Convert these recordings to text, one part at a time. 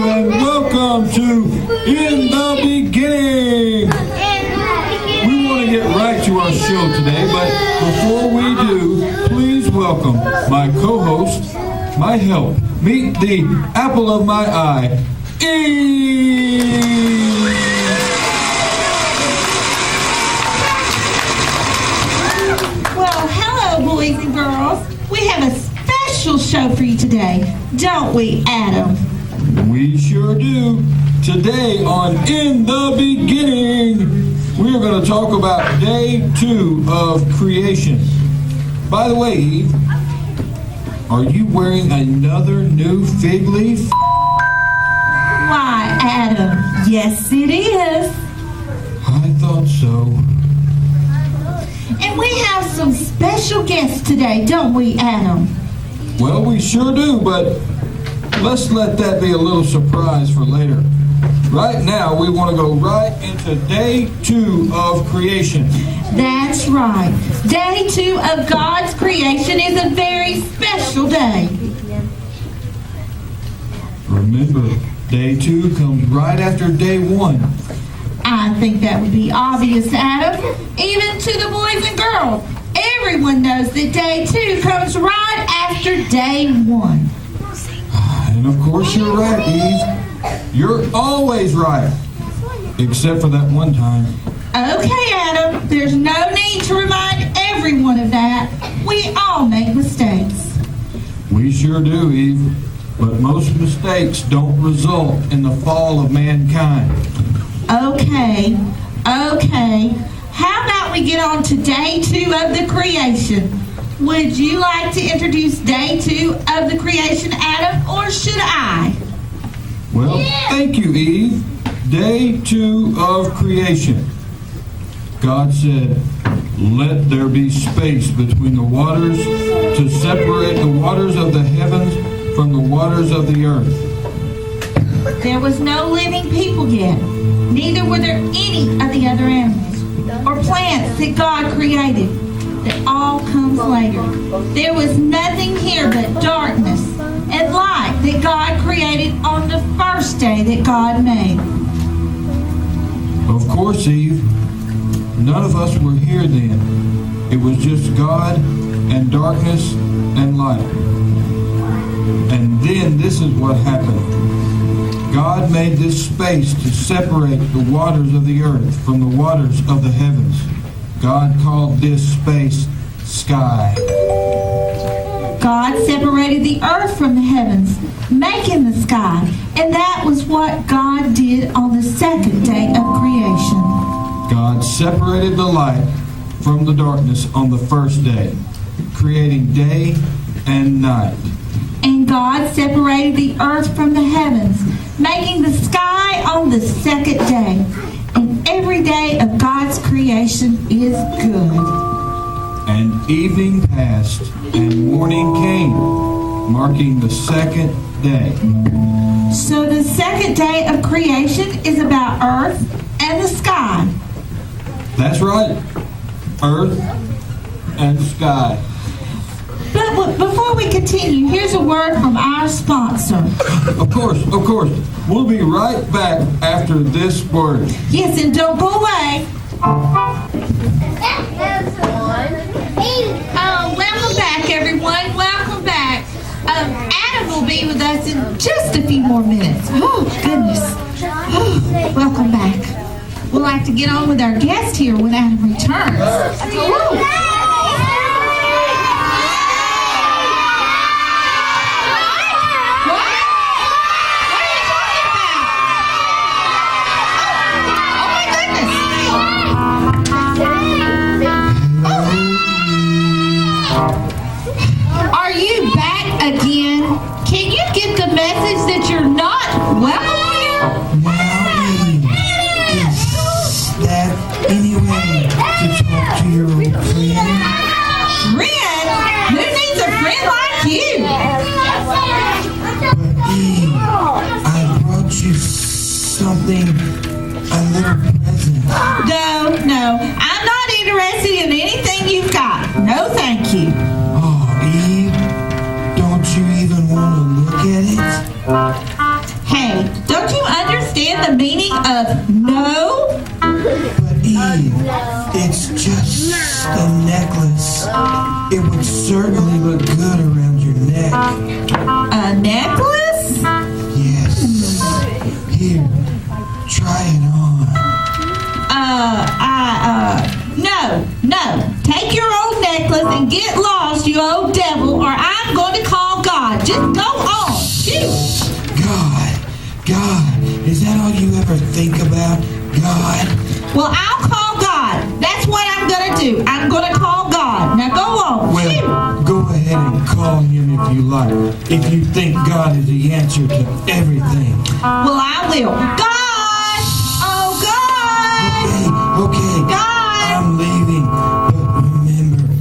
and welcome to In the Beginning. We want to get right to our show today, but before we do, please welcome my co-host, my help, meet the apple of my eye, Eve. Well, hello, boys and girls. We have a special show for you today, don't we, Adam? We sure do. Today on In the Beginning, we are going to talk about day 2 of creation. By the way, Eve, are you wearing another new fig leaf? Why, Adam, yes it is. I thought so. And we have some special guests today, don't we, Adam? Well, we sure do, but let's let that be a little surprise for later. Right now, we want to go right into day 2 of creation. That's right. Day 2 of God's creation is a very special day. Remember, day 2 comes right after day 1. I think that would be obvious, Adam. Even to the boys and girls. Everyone knows that day 2 comes right after day 1. And of course you're right, Eve. You're always right. Except for that one time. Okay, Adam. There's no need to remind everyone of that. We all make mistakes. We sure do, Eve. But most mistakes don't result in the fall of mankind. Okay. How about we get on to day 2 of the creation? Would you like to introduce day 2 of the creation, Adam, or should I? Well, thank you, Eve. Day 2 of creation. God said, "Let there be space between the waters to separate the waters of the heavens from the waters of the earth." There was no living people yet. Neither were there any of the other animals or plants that God created. That all comes later. There was nothing here but darkness and light that God created on the first day that God made. Of course, Eve, none of us were here then. It was just God and darkness and light. And then this is what happened. God made this space to separate the waters of the earth from the waters of the heavens. God called this space sky. God separated the earth from the heavens, making the sky. And that was what God did on the second day of creation. God separated the light from the darkness on the first day, creating day and night. And God separated the earth from the heavens, making the sky on the second day. And every day of God's creation is good. And evening passed, and morning came, marking the second day. So the second day of creation is about earth and the sky. That's right, earth and sky. But before we continue, here's a word from our sponsor. Of course. We'll be right back after this word. Yes, and don't go away. Welcome back, everyone. Welcome back. Adam will be with us in just a few more minutes. Oh, goodness. Welcome back. We'll have to get on with our guest here when Adam returns. Are you back again? Can you get the message that you're not welcome here? Now, Eve, is that any way to talk to your old friend? Friend? Who needs a friend like you? But Eve, I brought you something, a little present. No. I'm not interested in anything you've got. No, thank you. Oh, Eve, don't you even want to look at it? Hey, understand the meaning of no? But Eve, it's just a necklace. It would certainly look good around your neck. A necklace? Yes. Here, try it on. No. Take your old necklace and get lost, you old devil, or I'm going to call God. Just go on. Shoot. God, is that all you ever think about? God? Well, I'll call God. That's what I'm going to do. I'm going to call God. Now go on. Well, Shoot. go ahead and call him if you like. If you think God is the answer to everything. Well, I will. God! Oh, God! Okay. God! I'm leaving. But remember,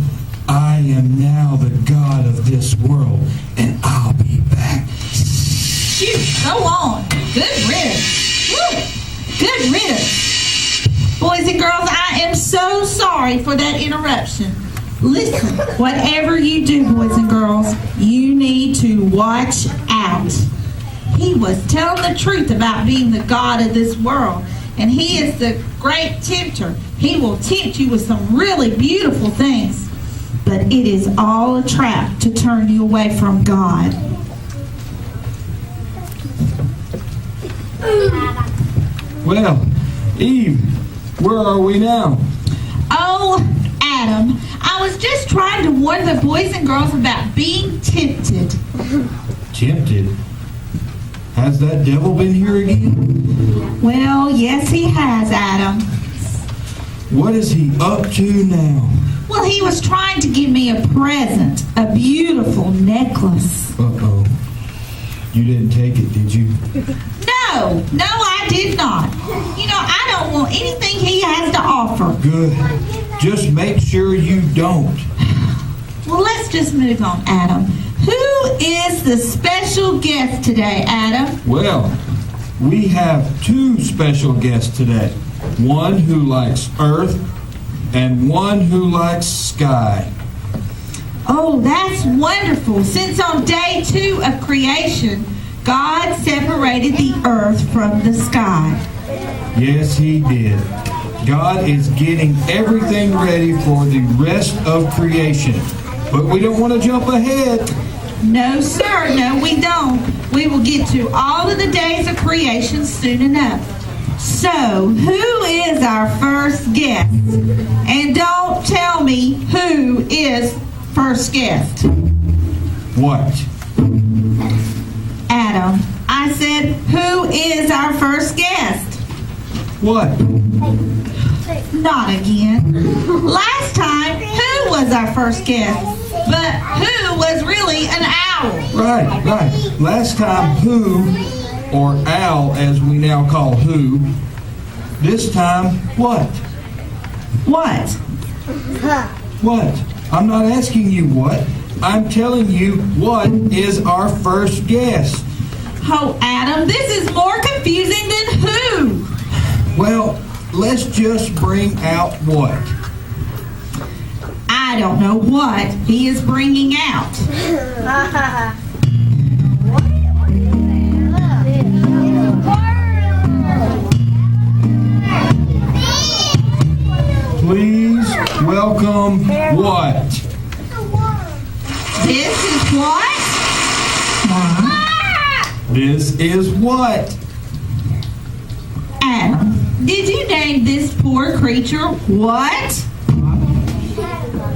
I am now the God of this world, and I'll be back. Shoot, go on. Good riddance. Woo. Good riddance. Boys and girls, I am so sorry for that interruption. Listen, whatever you do, boys and girls, you need to watch out. He was telling the truth about being the God of this world, and he is the great tempter. He will tempt you with some really beautiful things, but it is all a trap to turn you away from God. Well, Eve, where are we now? Oh, Adam, I was just trying to warn the boys and girls about being tempted. Tempted? Has that devil been here again? Well, yes, he has, Adam. What is he up to now? Well, he was trying to give me a present, a beautiful necklace. Uh-oh. You didn't take it, did you? No, I did not. You know, I don't want anything he has to offer. Good. Just make sure you don't. Well, let's just move on, Adam. Who is the special guest today, Adam? Well, we have two special guests today. One who likes earth and one who likes sky. Oh, that's wonderful. Since on day 2 of creation, God separated the earth from the sky. Yes, he did. God is getting everything ready for the rest of creation. But we don't want to jump ahead. No, sir. No, we don't. We will get to all of the days of creation soon enough. So, who is our first guest? And don't tell me who is first guest. What? Adam, I said, who is our first guest? What? Not again. Last time, who was our first guest? But who was really an owl? Right. Last time who, or owl as we now call who, this time what? What? What? I'm not asking you what. I'm telling you what is our first guest. Oh, Adam, this is more confusing than who. Well, let's just bring out what. I don't know what he is bringing out. Please welcome what? This is what? This is what? Adam, did you name this poor creature what?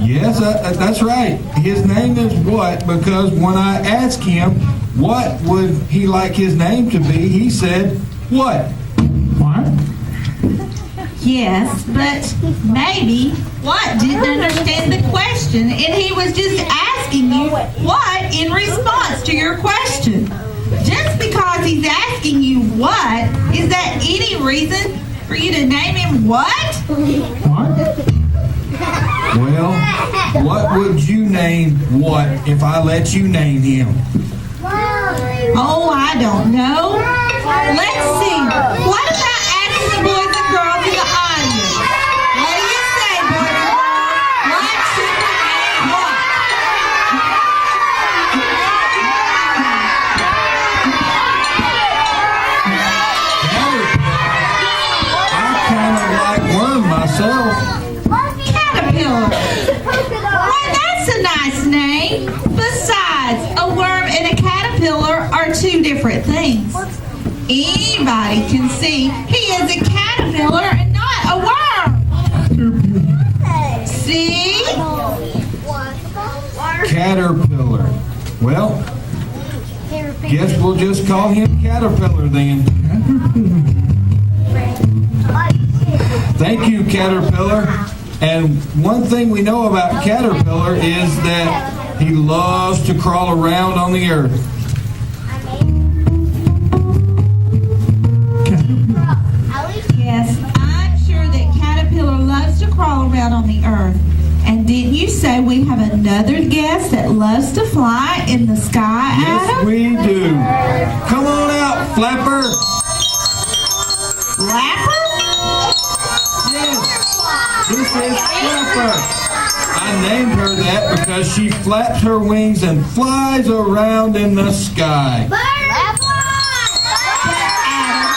Yes, that's right. His name is what because when I asked him what would he like his name to be, he said what? What? Yes, but maybe what didn't understand the question, and he was just asking you what in response to your question. Just because he's asking you what, is that any reason for you to name him what? What? Well, what would you name what if I let you name him? Oh, I don't know. Let's see. What about asking the boys and girls in the audience? What do you say, boys and girls? What should we name what? Now we're different things. Anybody can see he is a caterpillar and not a worm. See? Caterpillar. Well, guess we'll just call him Caterpillar then. Thank you, Caterpillar. And one thing we know about Caterpillar is that he loves to crawl around on the earth. Yes, I'm sure that caterpillar loves to crawl around on the earth. And didn't you say we have another guest that loves to fly in the sky, Yes, Adam? we do. Come on out, Flapper. Flapper? Yes, this is Flapper. I named her that because she flaps her wings and flies around in the sky. Adam,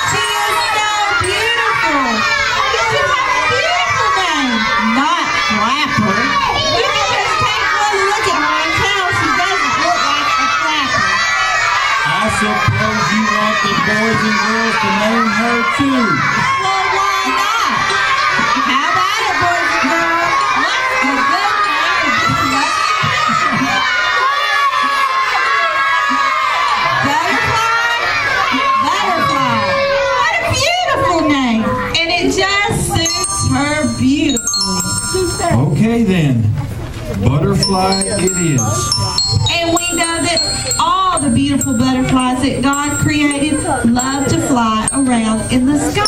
she is so beautiful. You should have a beautiful name, not Flapper. You can just take one look at her and tell she doesn't look like a flapper. I suppose you want the boys and girls to name her too. Well, why not? How about it, boys and girls? What's a good name for this lucky Butterfly? Butterfly. What a beautiful name. And it just suits her beautifully. Okay then, Butterfly it is. And we know that all the beautiful butterflies that God created love to fly around in the sky.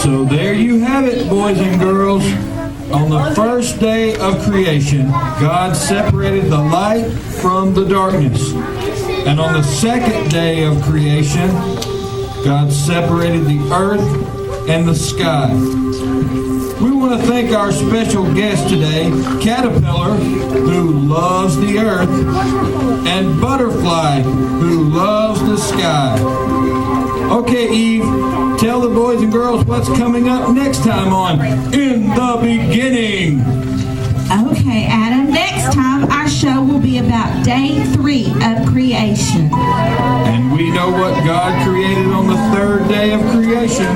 So there you have it, boys and girls. On the first day of creation, God separated the light from the darkness. And on the second day of creation, God separated the earth and the sky. We want to thank our special guest today, Caterpillar, who loves the earth, and Butterfly, who loves the sky. Okay, Eve, tell the boys and girls what's coming up next time on In the Beginning. Okay, Adam, next time our show will be about day 3 of creation. And we know what God created on the third day of creation.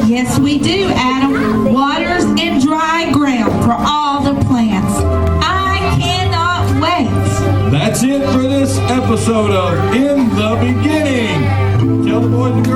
Yes, we do, Adam. Waters and dry ground for all the plants. I cannot wait. That's it for this episode of In the Beginning. Tell the boys and girls